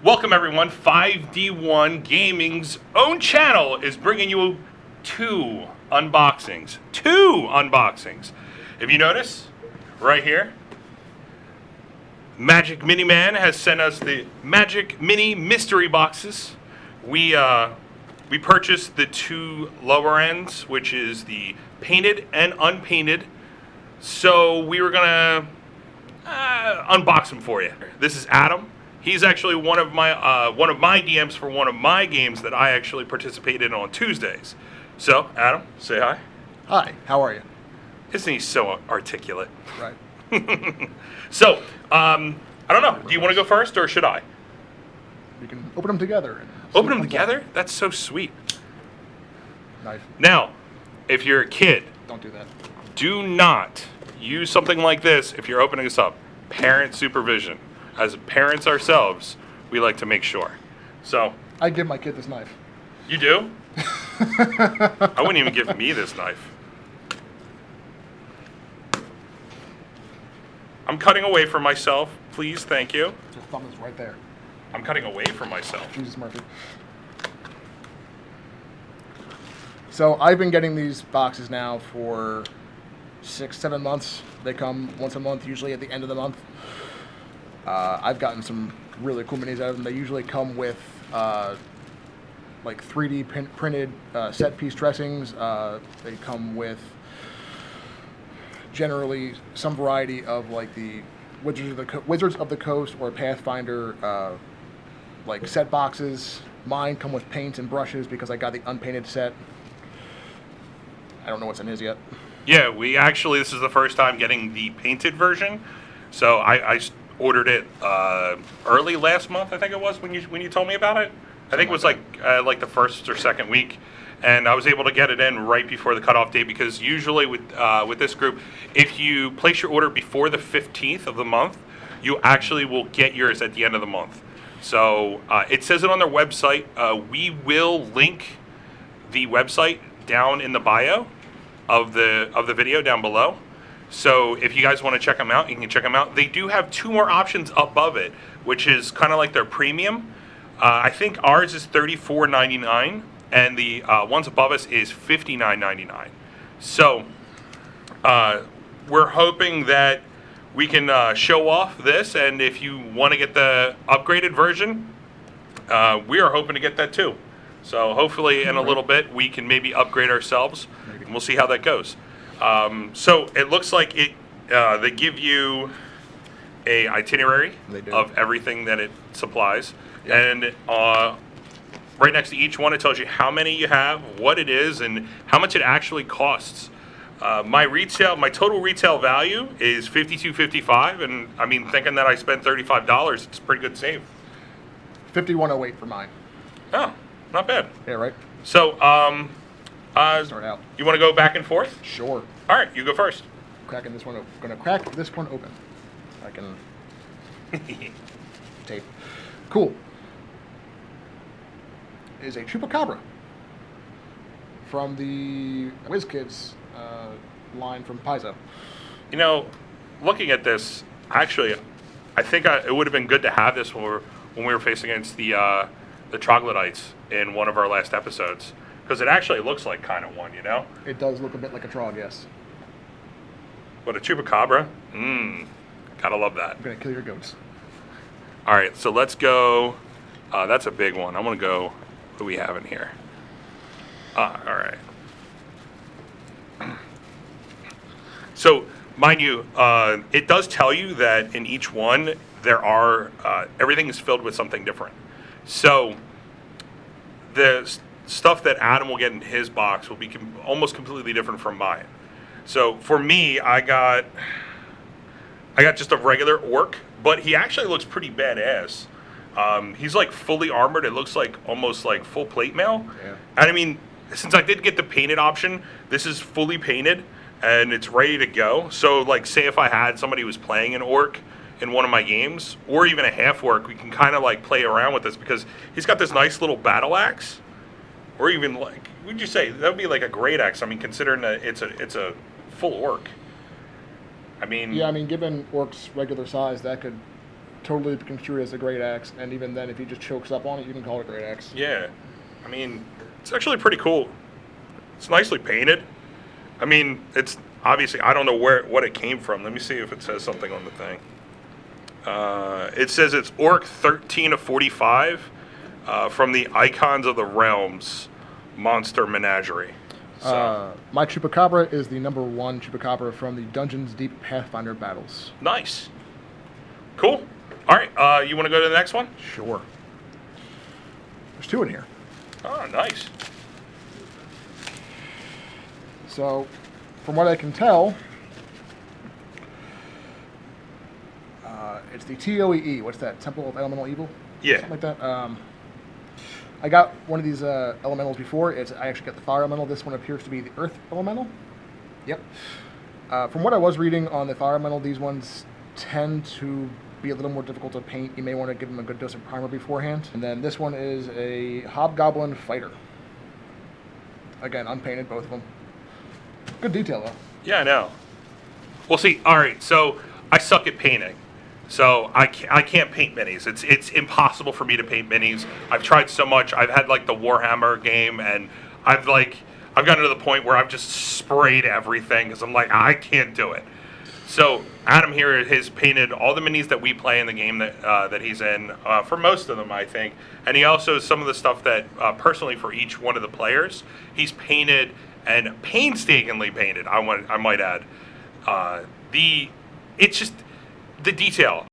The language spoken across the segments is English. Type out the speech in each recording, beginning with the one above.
Welcome everyone. 5D1 Gaming's own channel is bringing you two unboxings. If you notice, right here, Magic Mini Man has sent us the Magic Mini mystery boxes. We purchased the two lower ends, which is the painted and unpainted. So we were gonna unbox them for you. This is Adam. He's actually one of my DMs for one of my games that I actually participate in on Tuesdays. So, Adam, say hi. Hi, how are you? Isn't he so articulate? Right. So, I don't know. Do you want to go first, or should I? We can open them together. Open them together? That's so sweet. Knife. Now, if you're a kid, Don't do that. do not use something like this if you're opening this up. Parent supervision. As parents ourselves, we like to make sure. So, I'd give my kid this knife. you do? I wouldn't even give me this knife. I'm cutting away from myself. Please, thank you. Your thumb is right there. I'm cutting away from myself. Jesus, Murphy. So I've been getting these boxes now for 6-7 months. They come once a month, usually at the end of the month. I've gotten some really cool minis out of them. They usually come with like 3D printed set piece dressings. They come with generally some variety of like the Wizards of the Coast or Pathfinder like set boxes. Mine come with paints and brushes because I got the unpainted set. I don't know what's in his yet. Yeah, this is the first time getting the painted version. So I ordered it early last month, I think it was, when you told me about it. I think it was like the first or second week, and I was able to get it in right before the cutoff date, because usually with this group, if you place your order before the 15th of the month, you actually will get yours at the end of the month. So it says it on their website. We will link the website down in the bio of the video down below. So if you guys want to check them out, you can check them out. They do have two more options above it, which is kind of like their premium. I think ours is $34.99, and the ones above us is $59.99. So we're hoping that we can show off this, and if you want to get the upgraded version, we are hoping to get that too. So hopefully in a little bit we can maybe upgrade ourselves, and we'll see how that goes. So it looks like they give you a itinerary of everything that it supplies, and right next to each one it tells you how many you have, what it is, and how much it actually costs. My total retail value is $52.55, and I mean, thinking that I spent $35, it's a pretty good save. $51.08 for mine. Oh, not bad. Yeah, right. So Start out. you want to go back and forth? Sure. All right, you go first. Cracking this one open. Gonna crack this one open. I can tape. Cool. Is a Chupacabra from the WizKids line from Paizo. You know, looking at this, actually, I think it would have been good to have this when we were facing against the troglodytes in one of our last episodes, because it actually looks like kind of one, you know? It does look a bit like a trog, yes. But a Chupacabra? Gotta love that. I'm gonna kill your goats. All right, so let's go. That's a big one. I want to go. What do we have in here? All right. So, mind you, it does tell you that in each one there are everything is filled with something different. So, the stuff that Adam will get in his box will be almost completely different from mine. So for me, I got just a regular orc, but he actually looks pretty badass. He's like fully armored. It looks like almost like full plate mail. Yeah. And I mean, since I did get the painted option, this is fully painted and it's ready to go. So like, say if I had somebody who was playing an orc in one of my games, or even a half orc, we can kind of like play around with this, because he's got this nice little battle axe, or even like, would you say that would be like a great axe? I mean, considering that it's a full orc. I mean, yeah, I mean, given orcs regular size, that could totally be construed as a great axe, and even then, if he just chokes up on it, you can call it a great axe. Yeah. I mean, it's actually pretty cool. It's nicely painted. I mean, it's obviously, I don't know what it came from. Let me see if it says something on the thing. It says it's Orc 13 of 45 from the Icons of the Realms Monster Menagerie. So, My Chupacabra is the #1 Chupacabra from the Dungeons Deep Pathfinder battles. nice. Cool. All right, you want to go to the next one? Sure. There's 2 in here. Oh, nice. So, from what I can tell, it's the TOEE. What's that? Temple of Elemental Evil? Yeah. Something like that. I got one of these elementals before. I actually got the fire elemental. This one appears to be the earth elemental. Yep. From what I was reading on the fire elemental, these ones tend to be a little more difficult to paint. You may want to give them a good dose of primer beforehand. And then this one is a hobgoblin fighter. Again, unpainted, both of them. Good detail, though. Yeah, I know. Well, see, all right, so I suck at painting. So I can't paint minis. It's impossible for me to paint minis. I've tried so much. I've had like the Warhammer game, and I've gotten to the point where I've just sprayed everything because I'm like, I can't do it. So Adam here has painted all the minis that we play in the game that he's in, for most of them, I think. And he also, some of the stuff that, personally for each one of the players, he's painted and painstakingly painted, I might add. It's just the detail.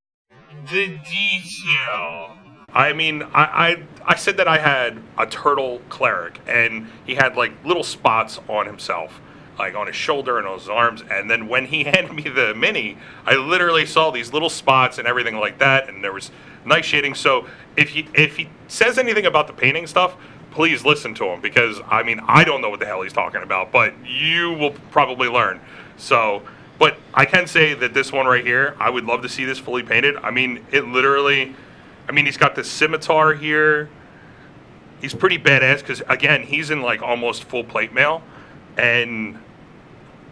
The detail. I mean, I said that I had a turtle cleric, and he had like little spots on himself, like on his shoulder and on his arms. And then when he handed me the mini, I literally saw these little spots and everything like that, and there was nice shading. So if he says anything about the painting stuff, please listen to him, because I mean, I don't know what the hell he's talking about, but you will probably learn. So, but I can say that this one right here, I would love to see this fully painted. I mean, he's got this scimitar here. He's pretty badass because, again, he's in like almost full plate mail. And,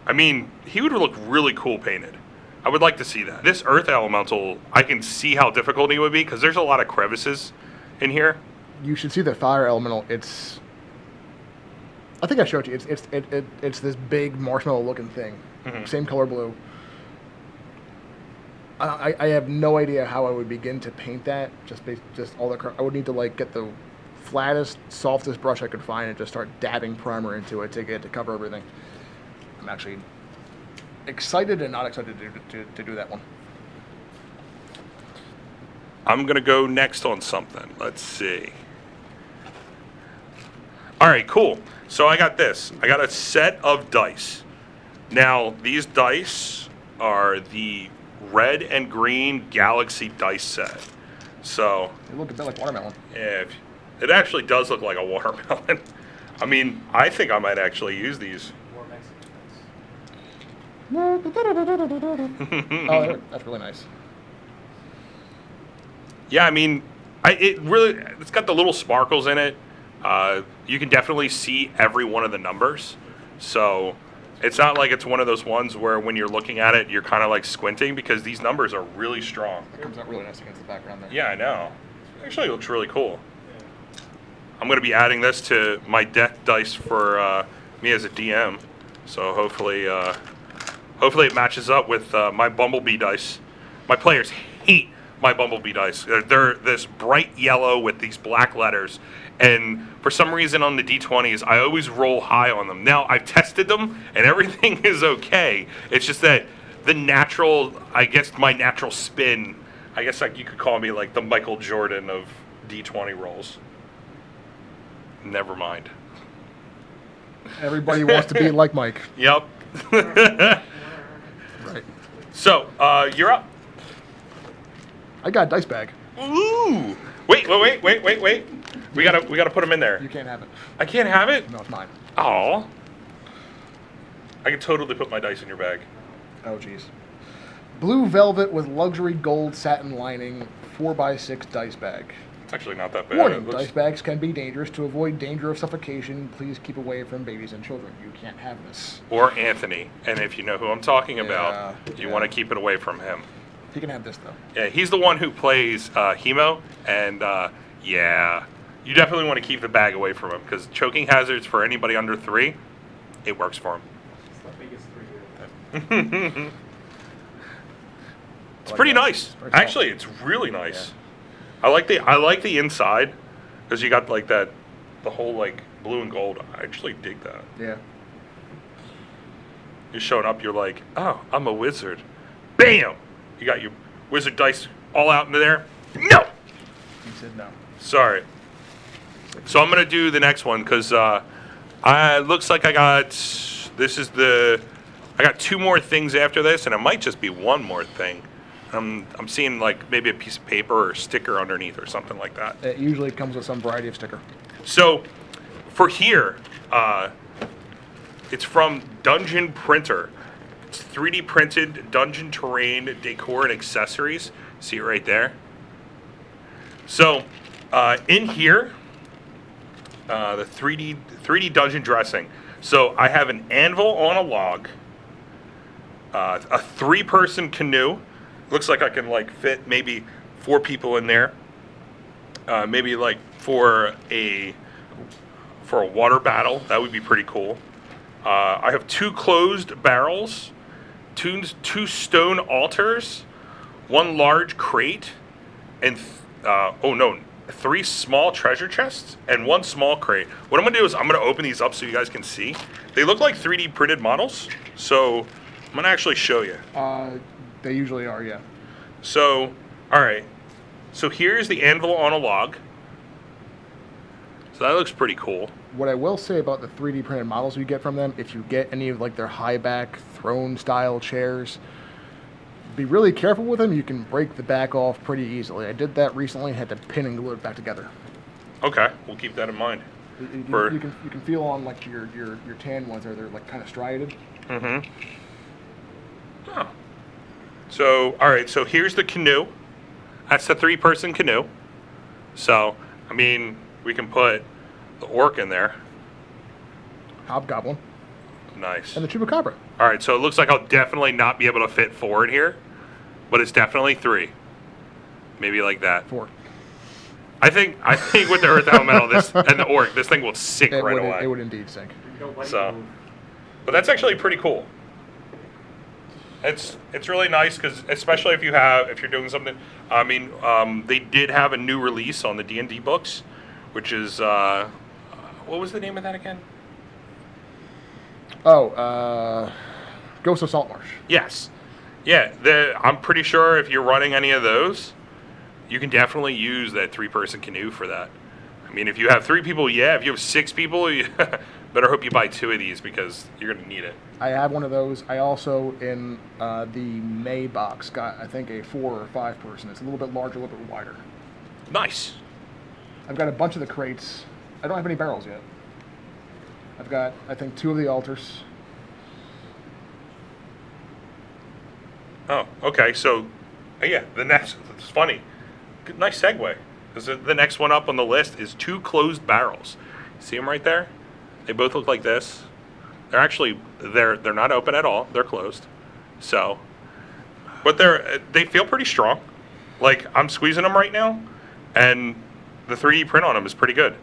I mean, he would look really cool painted. I would like to see that. This Earth Elemental, I can see how difficult he would be because there's a lot of crevices in here. You should see the fire elemental. I think I showed you. It's this big marshmallow-looking thing. Mm-hmm. Same color blue. I have no idea how I would begin to paint that. Just all the. I would need to like get the flattest, softest brush I could find and just start dabbing primer into it to get to cover everything. I'm actually excited and not excited to do that one. I'm gonna go next on something. Let's see. All right, cool. So I got this. I got a set of dice. Now, these dice are the red and green Galaxy dice set. So They look a bit like watermelon. yeah, it actually does look like a watermelon. I mean, I think I might actually use these. Oh, that's really nice. Yeah, I mean, it's got the little sparkles in it. You can definitely see every one of the numbers. So it's not like it's one of those ones where when you're looking at it, you're kind of like squinting because these numbers are really strong. It comes out really nice against the background there. Yeah, I know. Actually, it looks really cool. I'm going to be adding this to my deck dice for me as a DM. So hopefully it matches up with my Bumblebee dice. My players hate my Bumblebee dice. They're this bright yellow with these black letters. And for some reason on the D20s, I always roll high on them. Now, I've tested them, and everything is okay. It's just that my natural spin, I guess like you could call me like the Michael Jordan of D20 rolls. Never mind. Everybody wants to be like Mike. Yep. Right. So, you're up. I got a dice bag. Ooh! Wait. We gotta put them in there. You can't have it. I can't have it? No, it's mine. Oh. I can totally put my dice in your bag. Oh, jeez. Blue velvet with luxury gold satin lining, 4x6 dice bag. It's actually not that bad. Warning, dice bags can be dangerous. To avoid danger of suffocation, please keep away from babies and children. You can't have this. Or Anthony. And if you know who I'm talking about, you yeah. want to keep it away from him. He can have this though. Yeah, he's the one who plays Hemo, and yeah, you definitely want to keep the bag away from him because choking hazards for anybody under 3, it works for him. It's the biggest 3 here. It's pretty that. nice. It's very soft. Actually, it's really nice. I like the inside because you got like the whole like blue and gold. I actually dig that. Yeah. You're showing up, you're like, oh, I'm a wizard. Bam! You got your wizard dice all out into there. No! He said no. Sorry. So I'm gonna do the next one because looks like I got I got 2 more things after this, and it might just be 1 more thing. I'm seeing like maybe a piece of paper or a sticker underneath or something like that. It usually comes with some variety of sticker. So for here, it's from Dungeon Printer. It's 3D printed dungeon terrain decor and accessories. See it right there. So in here, the 3D dungeon dressing. So I have an anvil on a log, a 3-person canoe. Looks like I can like fit maybe 4 people in there. Maybe like for a water battle, that would be pretty cool. I have 2 closed barrels, 2 stone altars, 1 large crate, and 3 small treasure chests and 1 small crate. What I'm gonna do is I'm gonna open these up so you guys can see. They look like 3D printed models, so I'm gonna actually show you. They usually are, yeah. So, all right. So here's the anvil on a log. So that looks pretty cool. What I will say about the 3D printed models you get from them, if you get any of like their high back throne style chairs, be really careful with them. You can break the back off pretty easily. I did that recently. Had to pin and glue it back together. Okay, we'll keep that in mind. You can feel on like your tan ones they're like kind of striated. Mm-hmm. Oh. So, all right, so here's the canoe. That's the 3-person canoe. So, I mean, we can put the orc in there. Hobgoblin Nice. and the chupacabra. All right, so it looks like I'll definitely not be able to fit 4 in here, but it's definitely 3. Maybe like that. 4. I think with the earth elemental and the orc, this thing will sink It right would, away. it would indeed sink. Don't let So- it move. But that's actually pretty cool. It's really nice because especially if you're doing something. I mean, they did have a new release on the D&D books, which is what was the name of that again? Oh, Ghost of Saltmarsh. Yes, yeah. I'm pretty sure if you're running any of those, you can definitely use that 3-person canoe for that. I mean, if you have 3 people, yeah. If you have 6 people, you better hope you buy 2 of these because you're gonna need it. I have one of those. I also, in the May box, got, I think, a 4 or 5 person. It's a little bit larger, a little bit wider. Nice. I've got a bunch of the crates. I don't have any barrels yet. I've got, I think, 2 of the altars. Oh, okay. So, yeah, the next. It's funny. Good, nice segue. Because the next one up on the list is 2 closed barrels. See them right there? They both look like this. They're actually they're not open at all. They're closed. So, but they feel pretty strong. Like I'm squeezing them right now, and the 3D print on them is pretty good.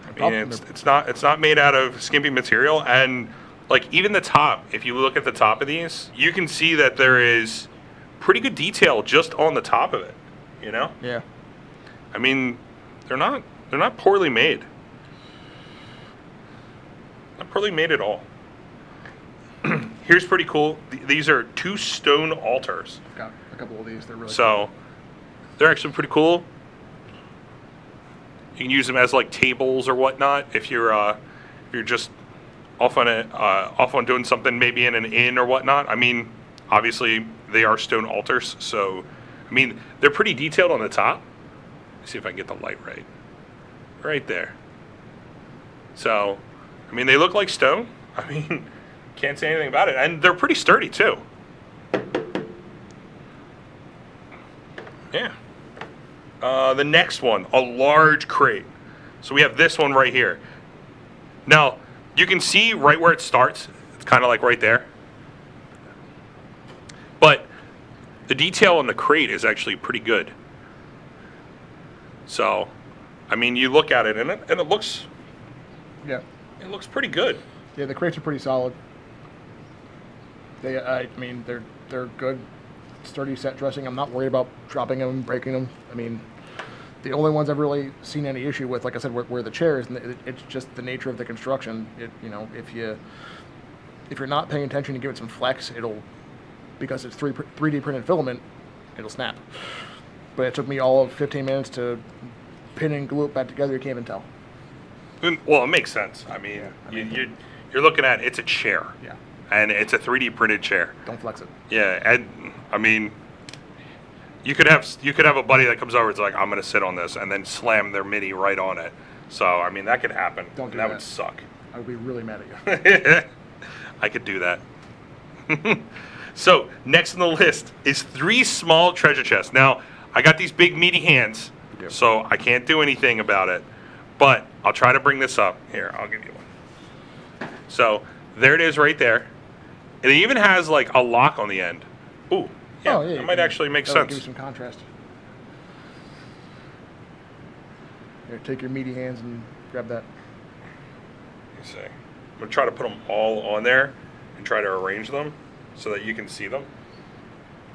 I mean, it's not made out of skimpy material, and like even the top. If you look at the top of these, you can see that there is pretty good detail just on the top of it. You know? Yeah. I mean, they're not poorly made. Not poorly made at all. Here's pretty cool. These are 2 stone altars. I've got a couple of these. They're really So they're actually pretty cool. You can use them as like tables or whatnot if you're just off on doing something maybe in an inn or whatnot. I mean, obviously they are stone altars, so I mean they're pretty detailed on the top. Let's see if I can get the light right there. So, I mean they look like stone. I mean, can't say anything about it, and they're pretty sturdy too. Yeah. The next one, a large crate. So we have this one right here. Now, you can see right where it starts. It's kind of like right there. But the detail on the crate is actually pretty good. So, I mean, you look at it and it looks pretty good. Yeah, the crates are pretty solid. I mean, they're good, sturdy set dressing. I'm not worried about dropping them, breaking them. I mean, the only ones I've really seen any issue with, like I said, were the chairs, and it's just the nature of the construction. If you're not paying attention, you give it some flex, because it's 3D printed filament, it'll snap. But it took me all of 15 minutes to pin and glue it back together. You can't even tell. Well, it makes sense. I mean, you're looking at it's a chair. Yeah. And it's a 3D printed chair. Don't flex it. Yeah, and I mean, you could have a buddy that comes over. It's like, I'm gonna sit on this, and then slam their mini right on it. So I mean, that could happen. Don't do that. that. Would suck. I would be really mad at you. I could do that. So next on the list is 3 small treasure chests. Now I got these big meaty hands, so I can't do anything about it. But I'll try to bring this up. Here, I'll give you one. So there it is, right there. It even has like a lock on the end. Ooh, yeah, that might actually make sense. Give you some contrast. Here, take your meaty hands and grab that. Let me see. I'm gonna try to put them all on there and try to arrange them so that you can see them.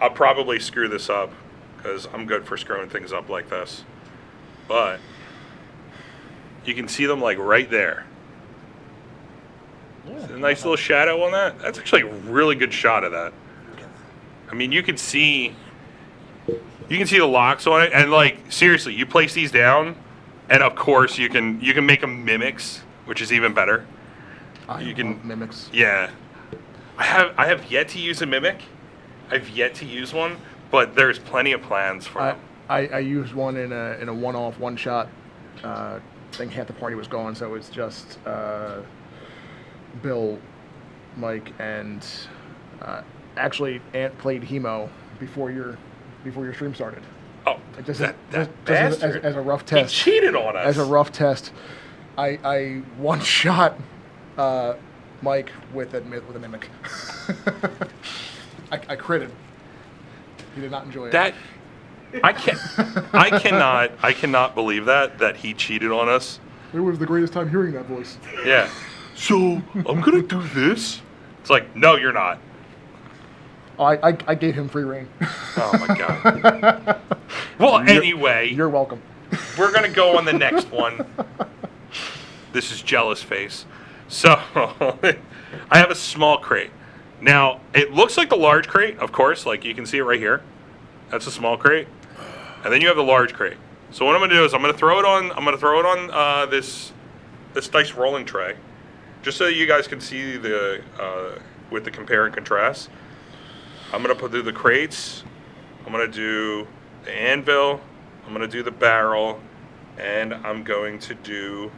I'll probably screw this up because I'm good for screwing things up like this. But you can see them like right there. Yeah. A nice little shadow on that. That's actually a really good shot of that. I mean, you can see the locks on it, and like seriously, you place these down, and of course you can make them mimics, which is even better. You can mimics. Yeah, I have yet to use a mimic. I've yet to use one, but there's plenty of plans for them. I used one in a one-off, one-shot. I think half the party was gone, so it's just Bill, Mike, and actually Ant played Hemo before your stream started. Oh, Just that as bastard. a rough test. He cheated on us. As a rough test, I one-shot Mike with a mimic. I critted. He did not enjoy it. That I cannot believe that he cheated on us. It was the greatest time hearing that voice. Yeah. So I'm gonna do this. It's like, no, you're not. Oh, I gave him free reign. Oh my god. Well, anyway, You're welcome. we're gonna go on the next one. This is Jealous Face. So I have a small crate. Now it looks like the large crate, of course. Like you can see it right here. That's a small crate, and then you have the large crate. So what I'm gonna do is I'm gonna throw it on this nice rolling tray, just so you guys can see the with the compare and contrast. I'm gonna do the crates. I'm gonna do the anvil. I'm gonna do the barrel, and I'm going to do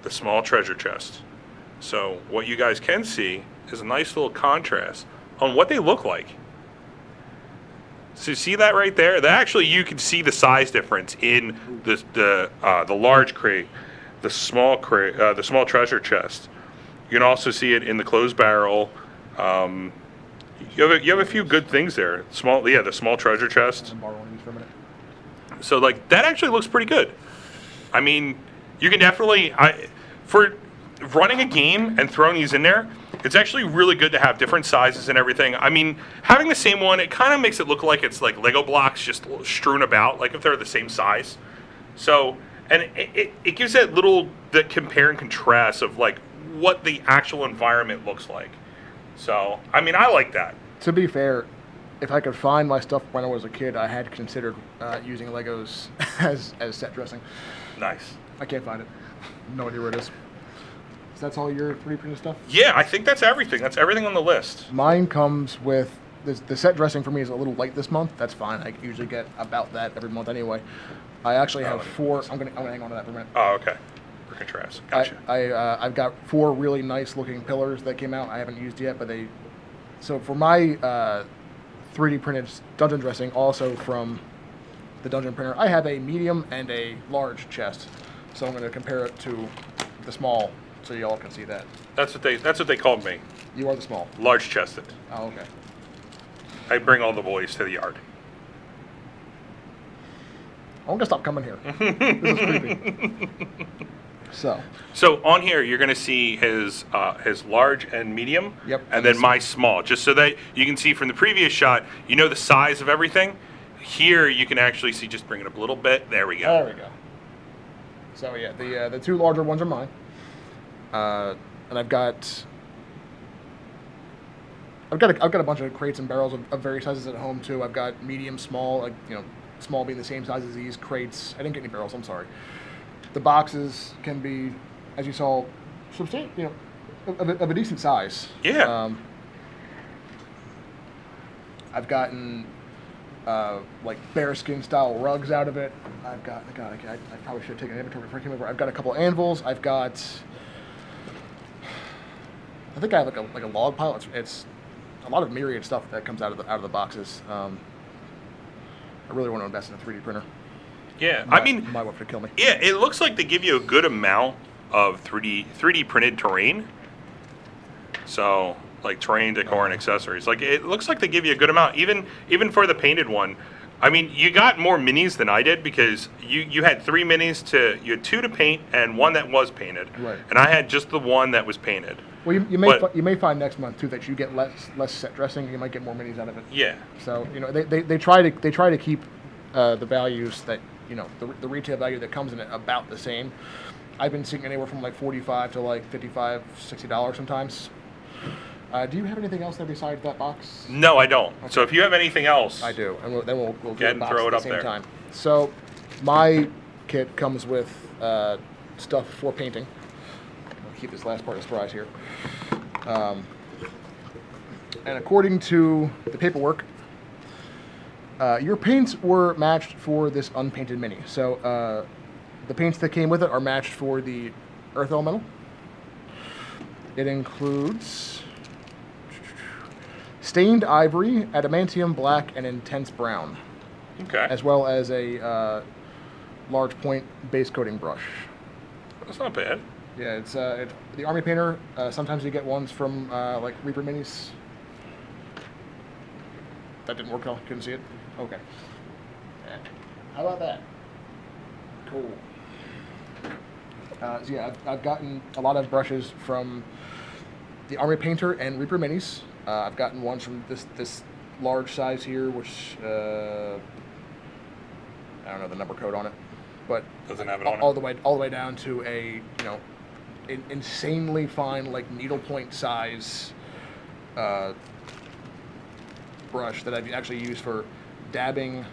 the small treasure chest. So what you guys can see is a nice little contrast on what they look like. So see that right there? That actually, you can see the size difference in the large crate, the small crate, the small treasure chest. You can also see it in the closed barrel. You have a few good things there. The small treasure chest. I'm borrowing these for a minute. So like that actually looks pretty good. I mean, you can definitely for running a game and throwing these in there, it's actually really good to have different sizes and everything. I mean, having the same one, it kind of makes it look like it's like Lego blocks just strewn about, like if they're the same size. So, and it gives the compare and contrast of like what the actual environment looks like. So, I mean, I like that. To be fair, if I could find my stuff when I was a kid, I had considered using Legos as set dressing. Nice. I can't find it. No idea where it is. So that's all your 3D printed stuff? Yeah, I think that's everything. That's everything on the list. Mine comes with the set dressing for me is a little light this month. That's fine. I usually get about that every month anyway. I actually have 4. I'm gonna hang on to that for a minute. Oh, okay. For contrast. Gotcha. I've got 4 really nice looking pillars that came out. I haven't used yet, but so for my 3D printed dungeon dressing, also from the dungeon printer, I have a medium and a large chest. So I'm going to compare it to the small, so you all can see that. That's what they called me. You are the small. Large chested. Oh, okay. I bring all the boys to the yard. I'm gonna stop coming here. This is creepy. So on here, you're going to see his large and medium, Yep. and then my small, just so that you can see from the previous shot, you know the size of everything. Here, you can actually see, just bring it up a little bit. There we go. There we go. So yeah, the two larger ones are mine, and I've got a bunch of crates and barrels of various sizes at home too. I've got medium, small, like, you know, small being the same size as these crates. I didn't get any barrels. I'm sorry. The boxes can be, as you saw, substantial, you know, of a decent size. Yeah. I've gotten like bearskin style rugs out of it. I've got, God, I probably should have taken an inventory before I came over. I've got a couple anvils. I've got, I think I have like a log pile. It's a lot of myriad stuff that comes out of the boxes. I really want to invest in a 3D printer. Yeah, My I mean, wife would kill me. yeah, it looks like they give you a good amount of 3D printed terrain. So, like terrain, decor, and accessories. Like, it looks like they give you a good amount, even for the painted one. I mean, you got more minis than I did because you had 3 minis you had 2 to paint and 1 that was painted. Right. And I had just the 1 that was painted. Well, you may find next month too that you get less set dressing. You might get more minis out of it. Yeah. So, you know, they try to keep the values that, you know, the retail value that comes in it about the same. I've been seeing anywhere from like $45 to like $55, $60 sometimes. Do you have anything else there besides that box? No, I don't. Okay. So if you have anything else, I do, and then we'll do Get the and box throw at it the up same there. time. So my kit comes with stuff for painting. I'll keep this last part a surprise here. And according to the paperwork, your paints were matched for this unpainted mini. So the paints that came with it are matched for the earth elemental. It includes stained ivory, adamantium black, and intense brown, okay, as well as a large point base coating brush. that's not bad. Yeah, it's the Army Painter. Sometimes you get ones from like Reaper Minis. That didn't work well. Couldn't see it. Okay. Yeah. How about that? Cool. So yeah, I've gotten a lot of brushes from the Army Painter and Reaper Minis. I've gotten ones from this large size here, which I don't know the number code on it, but Doesn't have it on all the way down to a, you know, insanely fine, like needlepoint size brush that I've actually used for dabbing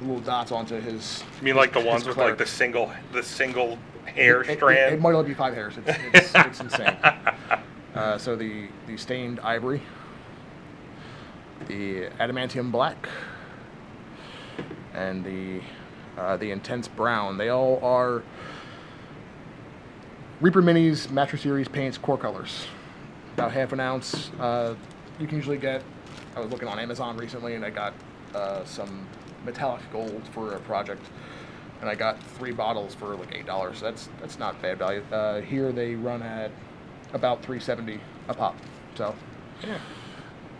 little dots onto his. You mean like the ones with like cleric. the single hair strand? It might only be 5 hairs. It's insane. So the stained ivory, the adamantium black, and the intense brown. They all are Reaper Minis Master Series paints core colors. About half an ounce. You can usually get. I was looking on Amazon recently, and I got some metallic gold for a project, and I got 3 bottles for like $8. That's not bad value. Here they run at about $3.70 a pop. So Yeah.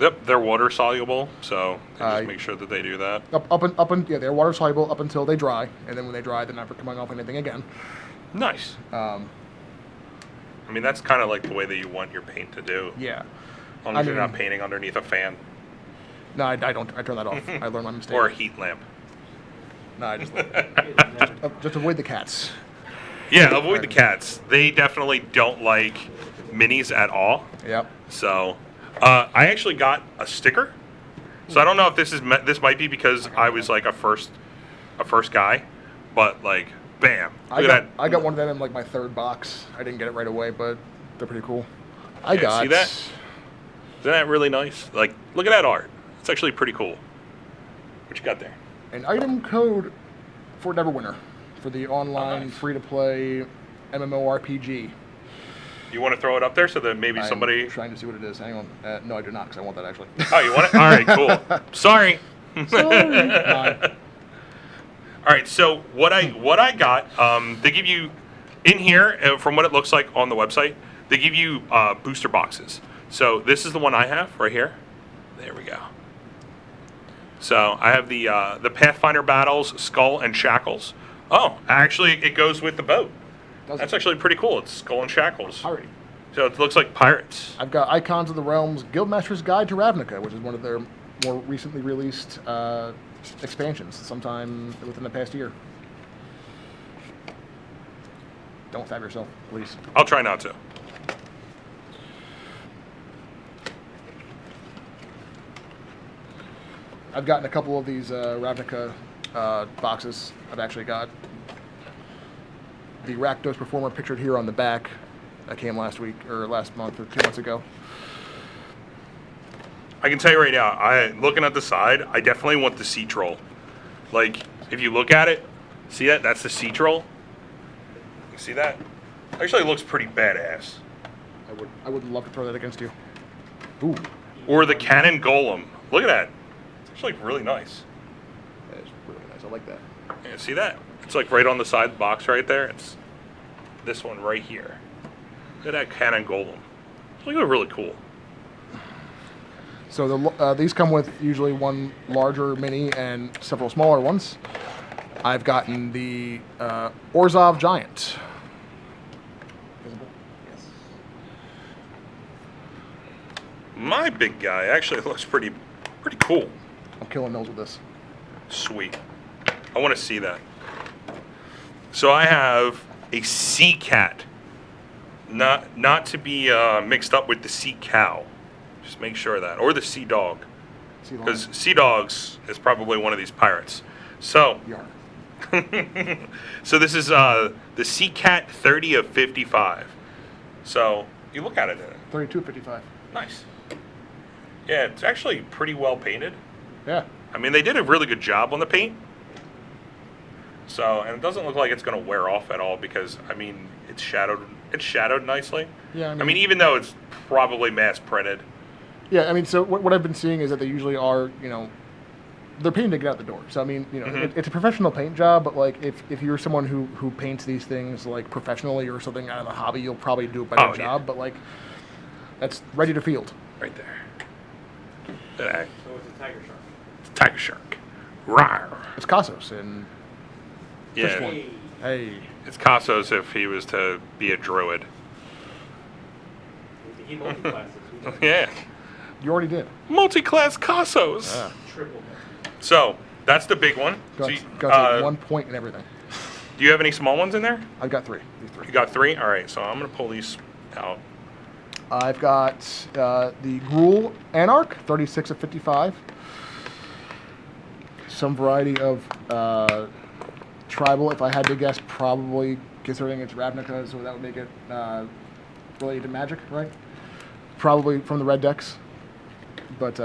Yep, they're water soluble, so they just Uh, make sure that they do that. yeah, they're water soluble up until they dry, and then when they dry, they're never coming off anything again. Nice. I mean, that's kind of like the way that you want your paint to do. Yeah. As long as you're not painting underneath a fan No, I don't. I turn that off. I learned my mistake. or a heat lamp. No, I just avoid the cats. Yeah, avoid the cats. They definitely don't like minis at all. Yep. So, I actually got a sticker. So I don't know if this might be because I was like a first guy, but like, bam! Look at that. I got one of them in like my 3rd box. I didn't get it right away, but they're pretty cool. I Yeah, got. see that? Isn't that really nice? Like, look at that art. It's actually pretty cool. What you got there? An item code for Neverwinter for the online nice. free-to-play MMORPG. You want to throw it up there so that maybe I'm somebody? trying to see what it is. Hang on. No, I do not, because I want that actually. Oh, you want it? All right, cool. Sorry. Sorry. Mine. All right, so what I got, they give you in here, from what it looks like on the website, they give you booster boxes. So this is the one I have right here. There we go. So I have the Pathfinder Battles Skull and Shackles. Oh, actually, it goes with the boat. That's actually pretty cool. It's Skull and Shackles. Alrighty. So it looks like pirates. I've got Icons of the Realms Guildmaster's Guide to Ravnica, which is one of their more recently released expansions, sometime within the past year. Don't stab yourself, please. I'll try not to. I've gotten a couple of these Ravnica boxes. I've actually got the Rakdos Performer pictured here on the back. That came last week, or last month, or 2 months ago. I can tell you right now, looking at the side, I definitely want the sea troll. Like, if you look at it, see that? That's the sea troll. You see that? Actually, it looks pretty badass. I would love to throw that against you. Ooh, Or the cannon golem. Look at that. It's actually really nice. that is really nice. I like that. Yeah, see that? It's like right on the side of the box right there. It's this one right here. Look at that cannon golem. Look at it, really cool. So these come with usually one larger mini and several smaller ones. I've gotten the Orzhov Giant. Visible? Yes. My big guy actually looks pretty cool. I'm killing those with this. Sweet. I want to see that. So I have a sea cat. Not to be mixed up with the sea cow. Just make sure of that. Or the sea dog. See the Because sea dogs is probably one of these pirates. So, Yarn. so this is the Sea Cat 30 of 55. So you look at it. 32.55. Nice. Yeah, it's actually pretty well painted. Yeah. I mean, they did a really good job on the paint. So, and it doesn't look like it's going to wear off at all because, I mean, it's shadowed. It's shadowed nicely. Yeah. I mean, even though it's probably mass printed. Yeah. I mean, so what I've been seeing is that they usually are, they're painted to get out the door. So I mean, it's a professional paint job, but like if you're someone who paints these things like professionally or something out of the hobby, you'll probably do a better job. Yeah. But like, that's ready to field. Right there. Look at that. So it's a tiger shark. It's a tiger shark. Rawr. It's Cassos and Yeah. one. Hey. Hey, It's Cassos if he was to be a druid. He multi-classes. Yeah. you already did. Multi-class Cassos. Yeah. Triple multi. So, that's the big one. Got, So you- got 1 point and everything. do you have any small ones in there? I've got three. These three. You got 3? All right, so I'm going to pull these out. I've got the Gruul Anarch, 36 of 55. Some variety of tribal, if I had to guess, probably considering it's Ravnica, so that would make it related to magic, right? Probably from the red decks. But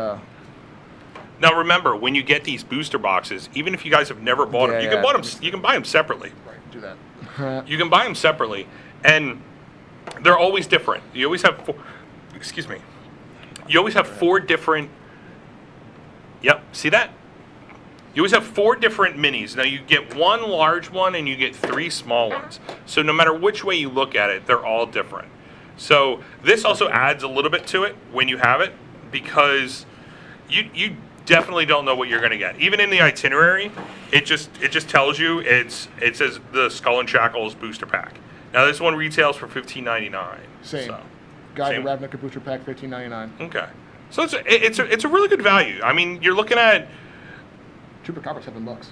Now remember, when you get these booster boxes, even if you guys have never bought them, Yeah, you can yeah. buy them. You can buy them separately. right, do that. You can buy them separately, and they're always different. You always have 4. Excuse me. You always have 4 different. Yep. See that? You always have 4 different minis. Now you get 1 large one and you get 3 small ones. So no matter which way you look at it, they're all different. So this also adds a little bit to it when you have it, because you definitely don't know what you're going to get. Even in the itinerary, it just tells you it says the Skull and Shackles booster pack. Now this one retails for $15.99. Same. So, Guide same. to Ravnica Booster Pack, $15.99. Okay. So it's a really good value. I mean, you're looking at Trooper Copper, $7.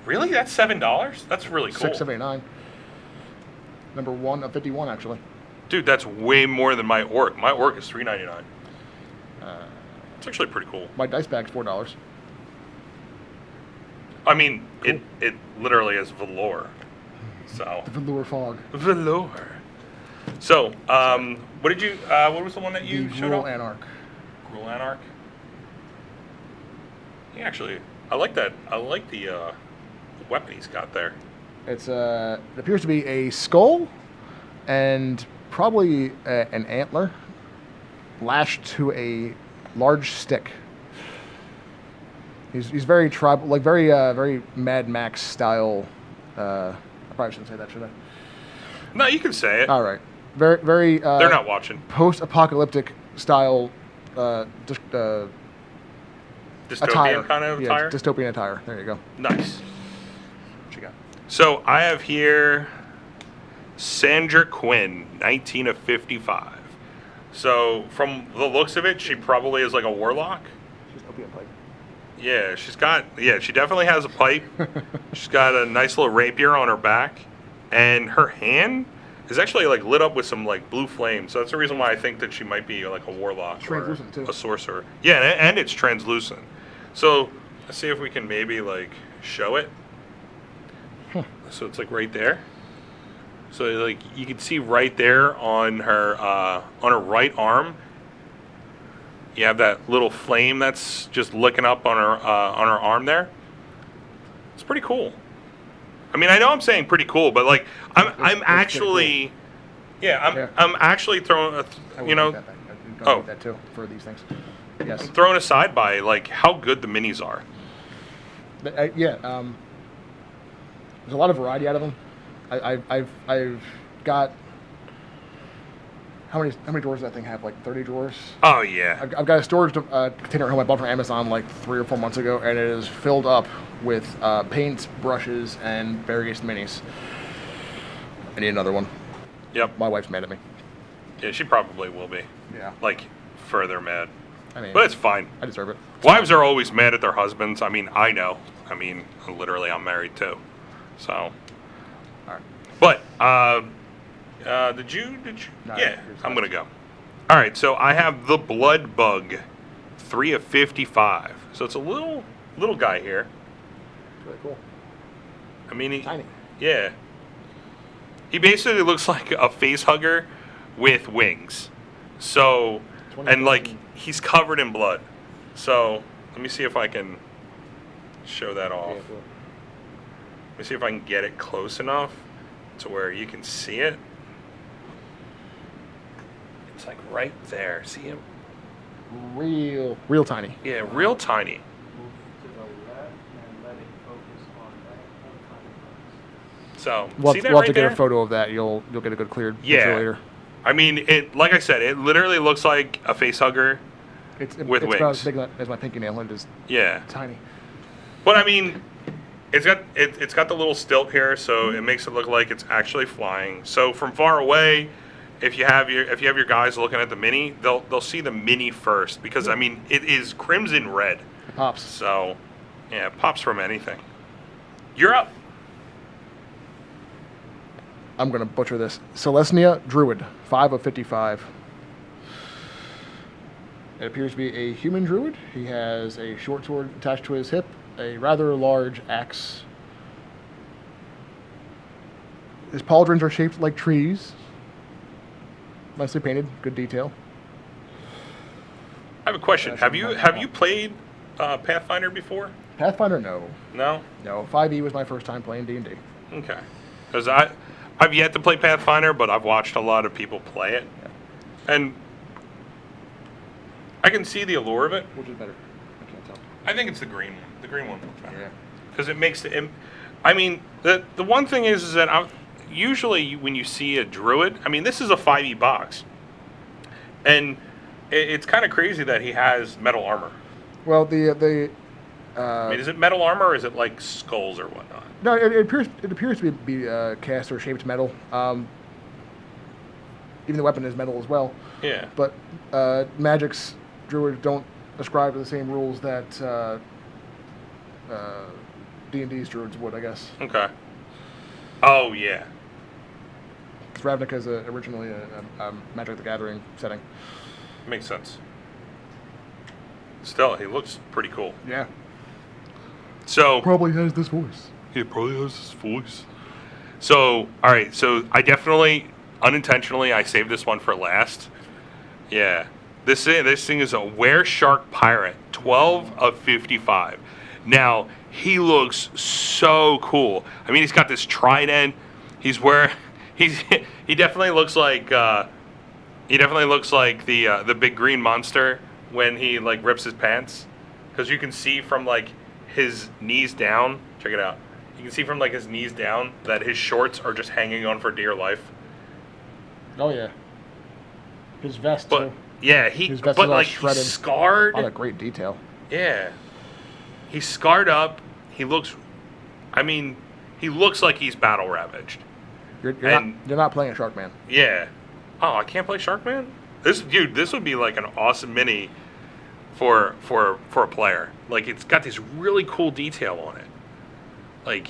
really that's $7. That's really cool. 6.79. Number 1 of 51, actually. Dude, that's way more than my orc. My orc is $3.99. It's actually pretty cool. My dice bag's $4. I mean, it literally is velour. So The Velour Fog. velour. So, what did you? What was the one that you The showed Gruul off? Anarch. Gruul Anarch. Yeah, actually, I like that. I like the weapon he's got there. It appears to be a skull and probably an antler lashed to a large stick. He's very tribal, like very Mad Max style. I probably shouldn't say that, should I? No, you can say it. All right, very. They're not watching. Post-apocalyptic style. dystopian attire. kind of Yeah, attire? dystopian attire. There you go. Nice. What you got? So I have here Sandra Quinn, 19 of 55. So from the looks of it, she probably is like a warlock. She's opium pipe. Yeah, she definitely has a pipe. She's got a nice little rapier on her back, and her hand is actually like lit up with some like blue flame. So that's the reason why I think that she might be like a warlock or Translucent, too. a sorcerer. Yeah, and it's translucent. So let's see if we can maybe like show it. So it's like right there. So like you can see right there on her right arm. You have that little flame that's just licking up on her arm there. It's pretty cool. I mean, I know I'm saying pretty cool, but like I'm actually, yeah, I'm actually throwing, you know, Need that too for these things. Yes. I'm thrown aside by like how good the minis are. There's a lot of variety out of them. I've got how many drawers does that thing have? Like 30 drawers. Oh yeah. I've got a storage container at home I bought from Amazon like 3 or 4 months ago, and it is filled up with paints, brushes, and various minis. I need another one. Yep. My wife's mad at me. Yeah, she probably will be. Yeah. Like further mad. I mean, But it's fine. I deserve it. Wives are always mad at their husbands. I mean, I know. I mean, literally, I'm married too. So. All right. But did you? No, Yeah, yours I'm not. gonna go. All right, so I have the Blood Bug, 3 of 55. So it's a little guy here. Really cool. I mean, Tiny. Yeah. He basically looks like a face hugger with wings. So, and like he's covered in blood. So let me see if I can show that off. Yeah, cool. Let me see if I can get it close enough to where you can see it. It's like right there. See him? Real tiny. Yeah, real tiny. Move to the left and let it focus on that. So We'll see have, that we'll right have to there? get a photo of that. You'll get a good cleared Yeah. picture later. I mean, it. Like I said, it literally looks like a face hugger. It's With about wings. as big as my pinky nail. It is Yeah, tiny. but I mean, it's got the little stilt here, so it makes it look like it's actually flying. So from far away, if you have your guys looking at the mini, they'll see the mini first because I mean it is crimson red. It pops. So yeah, it pops from anything. You're up. I'm gonna butcher this. Celestia Druid, 5 of 55. It appears to be a human druid. He has a short sword attached to his hip, a rather large axe. His pauldrons are shaped like trees. Nicely painted, good detail. I have a question. Have you played Pathfinder before? Pathfinder, no. No. No, 5e was my first time playing D&D. Okay. Because I've yet to play Pathfinder, but I've watched a lot of people play it, and I can see the allure of it. Which is better? I can't tell. I think it's the green one. The green one looks better. Yeah. Because it makes it. I mean, the one thing is that usually when you see a druid, I mean, this is a 5e box, and it's kind of crazy that he has metal armor. Well, I mean, is it metal armor or is it like skulls or whatnot? no, it appears to be cast or shaped metal. Even the weapon is metal as well. Yeah. But Magic's druids don't ascribe to the same rules that D&D's druids would, I guess. Okay. Oh yeah. Because Ravnica is originally a Magic the Gathering setting. Makes sense. Still, he looks pretty cool. Yeah. So Probably has this voice. he probably has his voice. So all right. So I definitely unintentionally I saved this one for last. Yeah. This thing is a Wereshark Pirate, 12 of 55. Now he looks so cool. I mean, he's got this trident. He definitely looks like the big green monster when he like rips his pants, because you can see from like his knees down. Check it out. You can see from like his knees down that his shorts are just hanging on for dear life. Oh, yeah. His vest, But too. yeah, His vest is but all like shredded. he's scarred. A lot of great detail. Yeah. He's scarred up. He looks like he's battle ravaged. You're not playing a Sharkman. Yeah. Oh, I can't play Sharkman? This would be like an awesome mini for a player. Like, it's got this really cool detail on it. Like,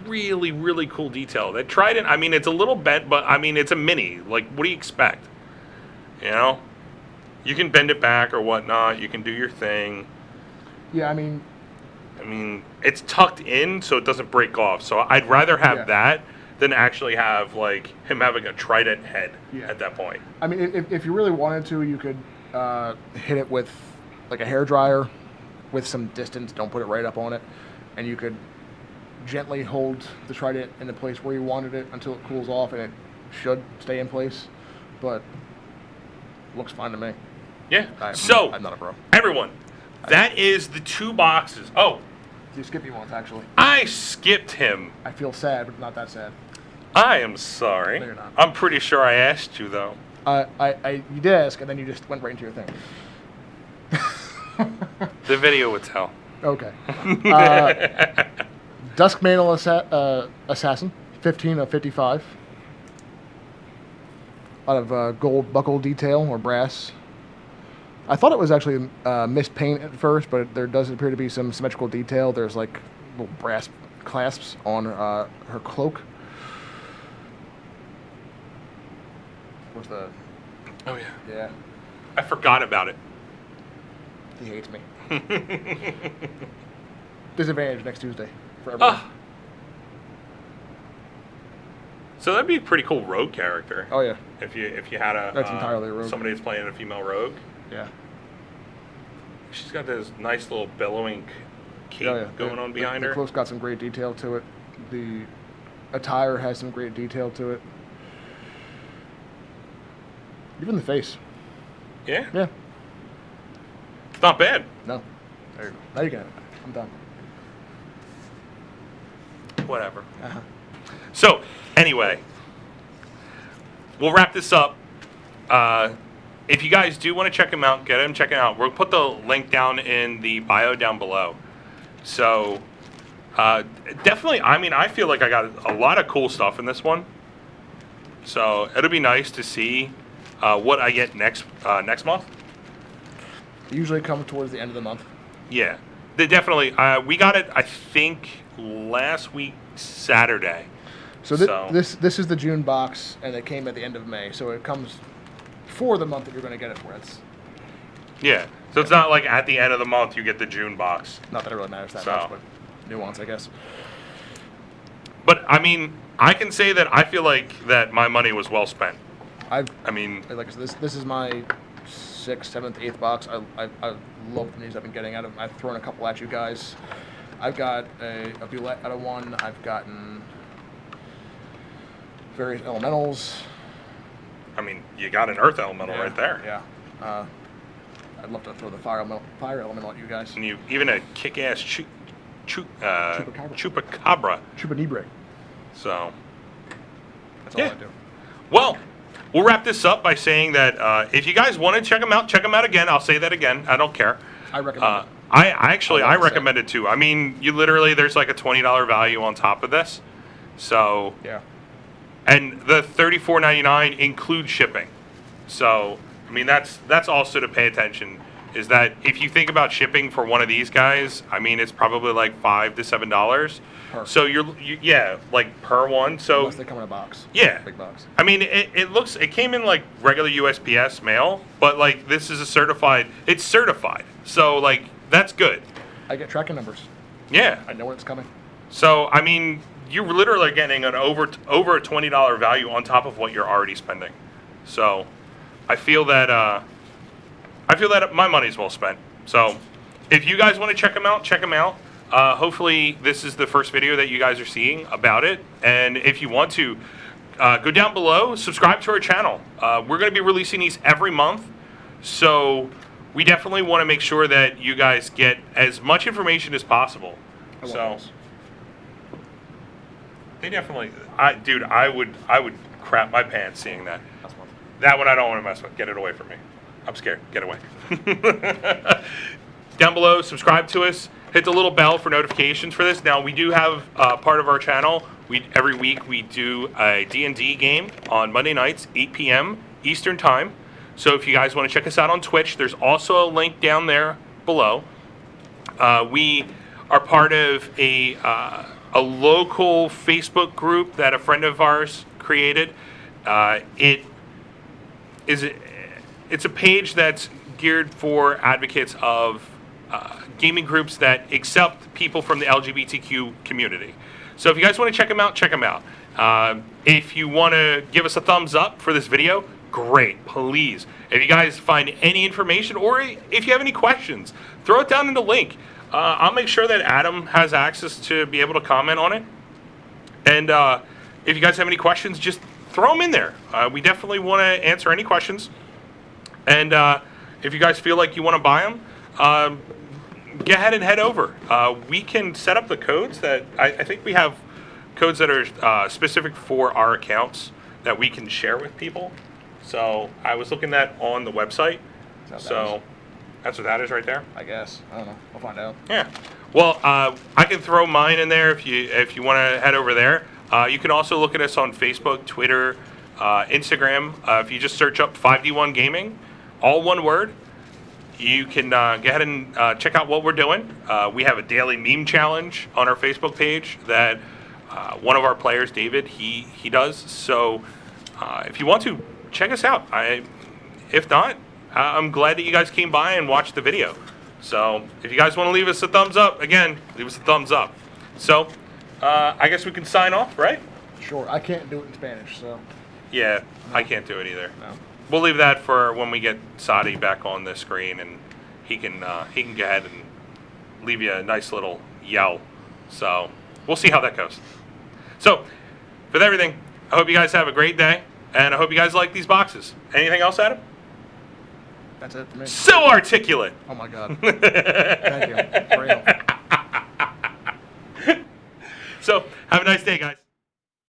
really, really cool detail. That Trident, I mean, it's a little bent, but I mean, it's a mini. Like, what do you expect? You know? You can bend it back or whatnot. You can do your thing. Yeah, I mean, it's tucked in so it doesn't break off. So I'd rather have that than actually have, like, him having a Trident head at that point. I mean, if you really wanted to, you could hit it with, like, a hairdryer with some distance. Don't put it right up on it. And you could gently hold the Trident in the place where you wanted it until it cools off, and it should stay in place. But looks fine to me. Yeah. I'm not a pro. Everyone, that is the 2 boxes. Oh. You skipped me once, actually. I skipped him. I feel sad, but not that sad. I am sorry. No, you're not. I'm pretty sure I asked you, though. You did ask, and then you just went right into your thing. The video would tell. Okay. Dusk Mantle Assassin, 15 of 55. Out of gold buckle detail or brass. I thought it was actually mispaint at first, but there does appear to be some symmetrical detail. There's like little brass clasps on her cloak. Where's the... Oh, yeah. Yeah. I forgot about it. He hates me. Disadvantage next Tuesday for everyone. So that'd be a pretty cool rogue character. Oh yeah. If you had a that's entirely rogue. Somebody that's playing a female rogue. Yeah. She's got this nice little billowing cape going on behind her. The cloak's got some great detail to it. The attire has some great detail to it. Even the face. Yeah. Yeah. It's not bad. No. There you go. Now you can have it. I'm done. Whatever. Uh-huh. So, anyway, we'll wrap this up. If you guys do want to check him out, get him, check it out. We'll put the link down in the bio down below. So, definitely, I mean, I feel like I got a lot of cool stuff in this one. So, it'll be nice to see what I get next month. They usually come towards the end of the month. Yeah. They definitely, we got it, I think, last week, Saturday. So this is the June box, and it came at the end of May, so it comes for the month that you're going to get it for. Yeah, so it's not like at the end of the month you get the June box. Not that it really matters that much, but nuance, I guess. But, I mean, I can say that I feel like that my money was well spent. Like this is my 6th, 7th, 8th box. I love the news I've been getting out of them. I've thrown a couple at you guys. I've got a Bulette out of one. I've gotten various elementals. I mean, you got an earth elemental right there. Yeah. I'd love to throw the fire elemental at you guys. And you even a kick-ass Chupacabra. Chupanibre. So. That's all I do. Well, we'll wrap this up by saying that if you guys want to check them out again. I'll say that again. I don't care. I recommend it. I recommend it too. I mean, you literally, there's like a $20 value on top of this. So. Yeah. And the $34.99 includes shipping. So, I mean, that's also to pay attention. Is that if you think about shipping for one of these guys, I mean, it's probably like $5 to $7. So yeah, like per one. So unless they come in a box. Yeah. Big box. I mean, it came in like regular USPS mail, but like this is it's certified. So like that's good. I get tracking numbers. Yeah. I know when it's coming. So I mean, you're literally getting an over a $20 value on top of what you're already spending. So I feel that my money's well spent. So if you guys want to check them out. Hopefully this is the first video that you guys are seeing about it. And if you want to, go down below, subscribe to our channel. We're going to be releasing these every month. So we definitely want to make sure that you guys get as much information as possible. They definitely, I would crap my pants seeing that. That one I don't want to mess with. Get it away from me. I'm scared. Get away. Down below, subscribe to us. hit the little bell for notifications for this. Now, we do have part of our channel. Every week we do a D&D game on Monday nights, 8 p.m. Eastern Time. So if you guys want to check us out on Twitch, there's also a link down there below. We are part of a local Facebook group that a friend of ours created. It's a page that's geared for advocates of gaming groups that accept people from the LGBTQ community. So if you guys want to check them out, check them out. If you want to give us a thumbs up for this video, great, please. If you guys find any information or if you have any questions, throw it down in the link. I'll make sure that Adam has access to be able to comment on it. And if you guys have any questions, just throw them in there. We definitely want to answer any questions. And if you guys feel like you want to buy them, go ahead and head over. We can set up the codes that I think we have codes that are specific for our accounts that we can share with people. So I was looking at on the website. So that's what that is right there. I guess. I don't know. We'll find out. Yeah. Well, I can throw mine in there if you want to head over there. You can also look at us on Facebook, Twitter, Instagram. If you just search up 5D1 Gaming, all one word, you can go ahead and check out what we're doing. We have a daily meme challenge on our Facebook page that one of our players, David, he does. So if you want to, check us out. If not, I'm glad that you guys came by and watched the video. So if you guys want to leave us a thumbs up, again, leave us a thumbs up. So I guess we can sign off, right? Sure. I can't do it in Spanish, so. Yeah, I can't do it either. No. We'll leave that for when we get Sadi back on the screen, and he can go ahead and leave you a nice little yell. So we'll see how that goes. So with everything, I hope you guys have a great day, and I hope you guys like these boxes. Anything else, Adam? That's it for me. So articulate. Oh my God. Thank you. Great help. So have a nice day, guys.